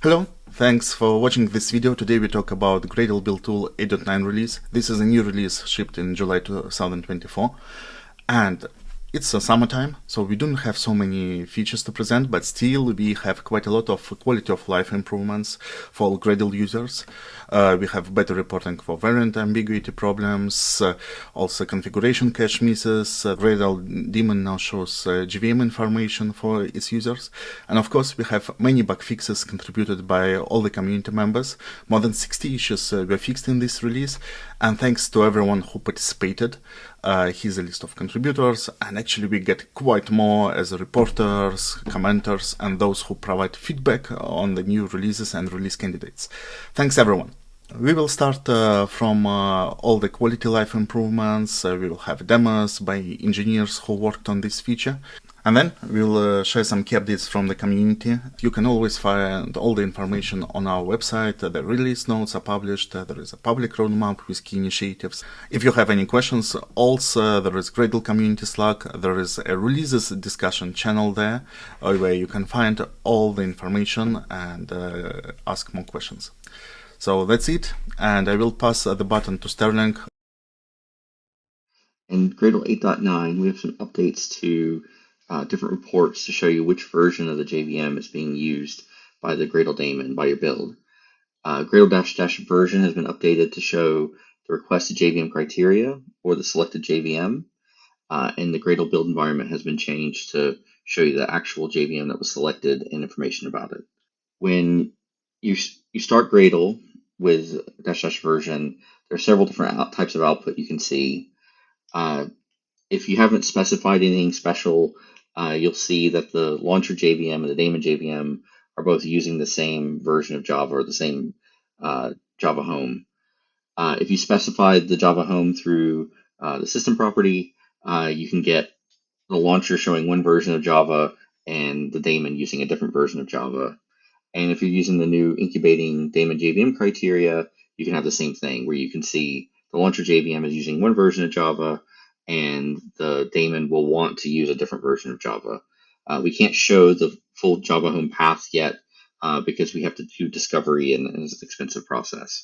Hello, thanks for watching this video. Today we talk about Gradle Build Tool 8.9 release. This is a new release shipped in July 2024, and it's a summertime, so we don't have so many features to present, but still we have quite a lot of quality of life improvements for Gradle users. We have better reporting for variant ambiguity problems, also configuration cache misses. Gradle Daemon now shows JVM information for its users. And of course, we have many bug fixes contributed by all the community members. More than 60 issues were fixed in this release, and thanks to everyone who participated. Here's a list of contributors, and actually we get quite more as reporters, commenters, and those who provide feedback on the new releases and release candidates. Thanks everyone. We will start from all the quality life improvements. We will have demos by engineers who worked on this feature. And then we'll share some key updates from the community. You can always find all the information on our website. The release notes are published. There is a public roadmap with key initiatives. If you have any questions, also there is Gradle community Slack. There is a releases discussion channel there where you can find all the information and ask more questions. So that's it, and I will pass the button to Sterling. In Gradle 8.9, we have some updates to different reports to show you which version of the JVM is being used by the Gradle Daemon, by your build. Gradle - version has been updated to show the requested JVM criteria or the selected JVM, and the Gradle build environment has been changed to show you the actual JVM that was selected and information about it. When you start Gradle with -- version, there are several different types of output you can see. If you haven't specified anything special, you'll see that the launcher JVM and the Daemon JVM are both using the same version of Java or the same Java home. If you specified the Java home through the system property, you can get the launcher showing one version of Java and the Daemon using a different version of Java. And if you're using the new incubating Daemon JVM criteria, you can have the same thing where you can see the launcher JVM is using one version of Java and the Daemon will want to use a different version of Java. We can't show the full Java home path yet because we have to do discovery and it's an expensive process.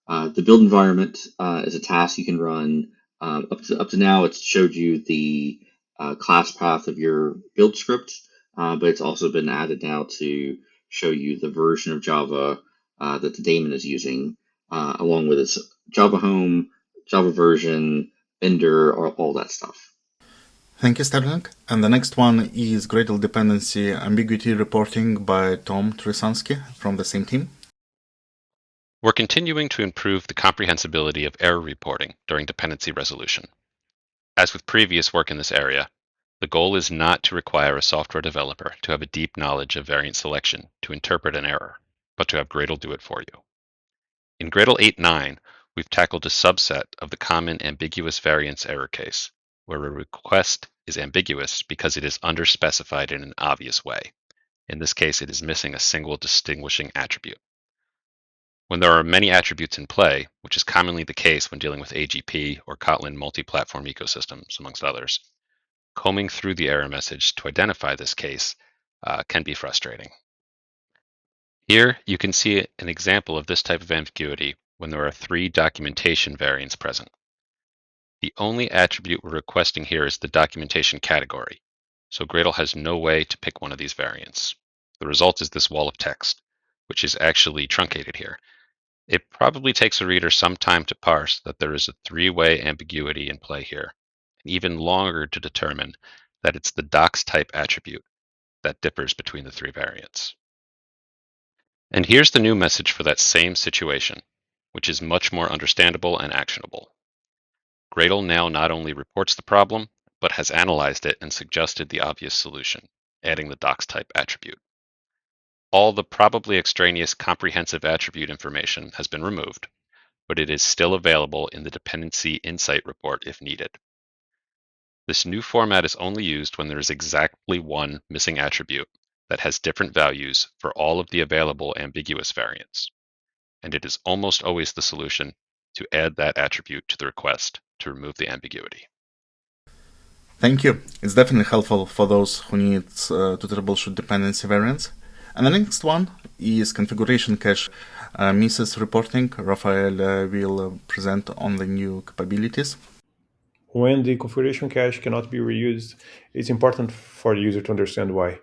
The build environment is a task you can run. Up to now, it's showed you the class path of your build script, but it's also been added now to show you the version of Java that the Daemon is using, along with its Java home, Java version, vendor, or all that stuff. Thank you, Sterling. And the next one is Gradle dependency ambiguity reporting by Tom Tresansky from the same team. We're continuing to improve the comprehensibility of error reporting during dependency resolution. As with previous work in this area, the goal is not to require a software developer to have a deep knowledge of variant selection to interpret an error, but to have Gradle do it for you. In Gradle 8.9, we've tackled a subset of the common ambiguous variance error case, where a request is ambiguous because it is underspecified in an obvious way. In this case, it is missing a single distinguishing attribute. When there are many attributes in play, which is commonly the case when dealing with AGP or Kotlin multi-platform ecosystems, amongst others, combing through the error message to identify this case can be frustrating. Here, you can see an example of this type of ambiguity when there are 3 documentation variants present. The only attribute we're requesting here is the documentation category, so Gradle has no way to pick one of these variants. The result is this wall of text, which is actually truncated here. It probably takes a reader some time to parse that there is a 3-way ambiguity in play here, and even longer to determine that it's the docs type attribute that differs between the 3 variants. And here's the new message for that same situation, which is much more understandable and actionable. Gradle now not only reports the problem, but has analyzed it and suggested the obvious solution, adding the docs type attribute. All the probably extraneous comprehensive attribute information has been removed, but it is still available in the dependency insight report if needed. This new format is only used when there is exactly one missing attribute that has different values for all of the available ambiguous variants, and it is almost always the solution to add that attribute to the request to remove the ambiguity. Thank you. It's definitely helpful for those who need to troubleshoot dependency variants. And the next one is configuration cache misses reporting. Rafael will present on the new capabilities. When the configuration cache cannot be reused, it's important for the user to understand why.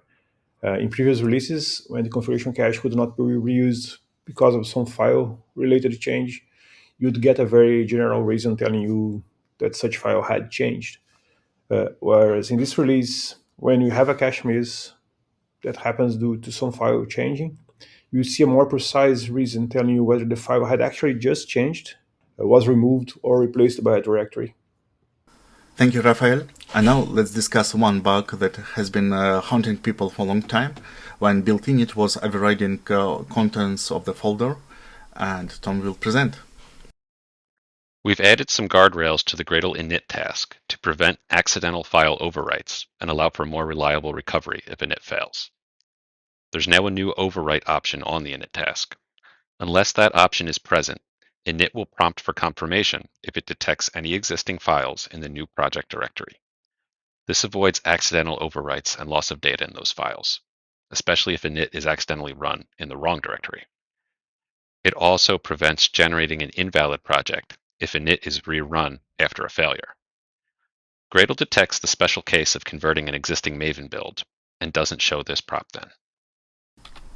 In previous releases, when the configuration cache could not be reused because of some file-related change, you'd get a very general reason telling you that such file had changed. Whereas in this release, when you have a cache miss that happens due to some file changing, you see a more precise reason telling you whether the file had actually just changed, was removed, or replaced by a directory. Thank you, Rafael. And now let's discuss one bug that has been haunting people for a long time, when built init was overriding contents of the folder, and Tom will present. We've added some guardrails to the Gradle init task to prevent accidental file overwrites and allow for more reliable recovery if init fails. There's now a new overwrite option on the init task. Unless that option is present, init will prompt for confirmation if it detects any existing files in the new project directory. This avoids accidental overwrites and loss of data in those files, especially if init is accidentally run in the wrong directory. It also prevents generating an invalid project if init is rerun after a failure. Gradle detects the special case of converting an existing Maven build and doesn't show this prop then.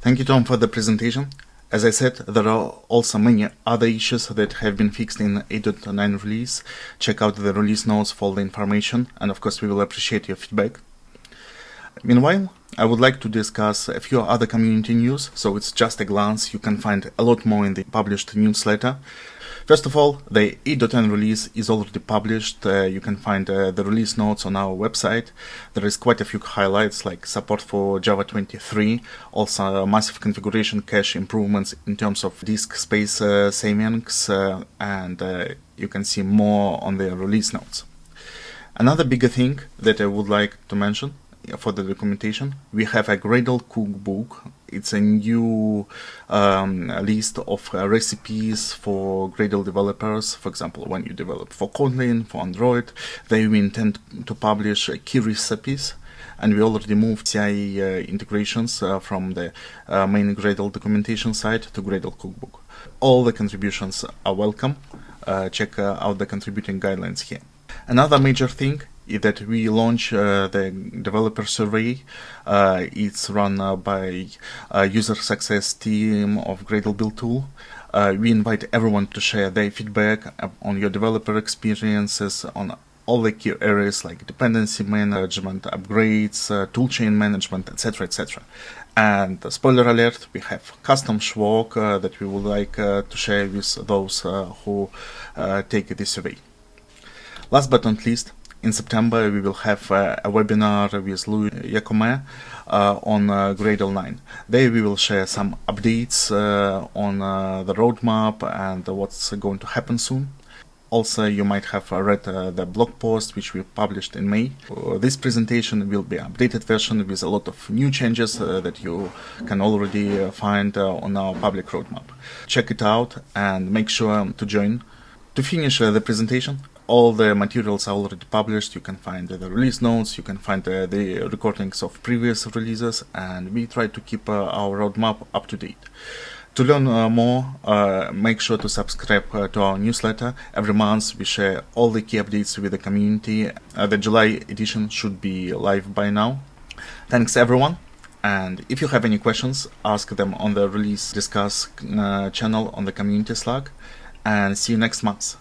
Thank you, Tom, for the presentation. As I said, there are also many other issues that have been fixed in 8.9 release. Check out the release notes for the information, and of course we will appreciate your feedback. Meanwhile, I would like to discuss a few other community news, so it's just a glance. You can find a lot more in the published newsletter. First of all, the 8.10 release is already published. You can find the release notes on our website. There is quite a few highlights like support for Java 23, also massive configuration cache improvements in terms of disk space savings, and you can see more on the release notes. Another bigger thing that I would like to mention for the documentation, we have a Gradle Cookbook. It's a new list of recipes for Gradle developers. For example, when you develop for Kotlin, for Android, they we intend to publish key recipes, and we already moved CI integrations from the main Gradle documentation site to Gradle Cookbook. All the contributions are welcome. Check out the contributing guidelines here. Another major thing is that we launch the developer survey. It's run by user success team of Gradle Build Tool. We invite everyone to share their feedback on your developer experiences on all the key areas like dependency management, upgrades, toolchain management, etc., etc. And spoiler alert, we have custom Schwalk that we would like to share with those who take this survey. Last but not least, in September we will have a webinar with Louis Yacome on Gradle 9. There we will share some updates on the roadmap and what's going to happen soon. Also, you might have read the blog post which we published in May. This presentation will be an updated version with a lot of new changes that you can already find on our public roadmap. Check it out and make sure to join. To finish the presentation, all the materials are already published. You can find the release notes, you can find the recordings of previous releases, and we try to keep our roadmap up to date. To learn more, make sure to subscribe to our newsletter. Every month we share all the key updates with the community. The July edition should be live by now. Thanks everyone, and if you have any questions, ask them on the Release Discuss channel on the community Slack, and see you next month.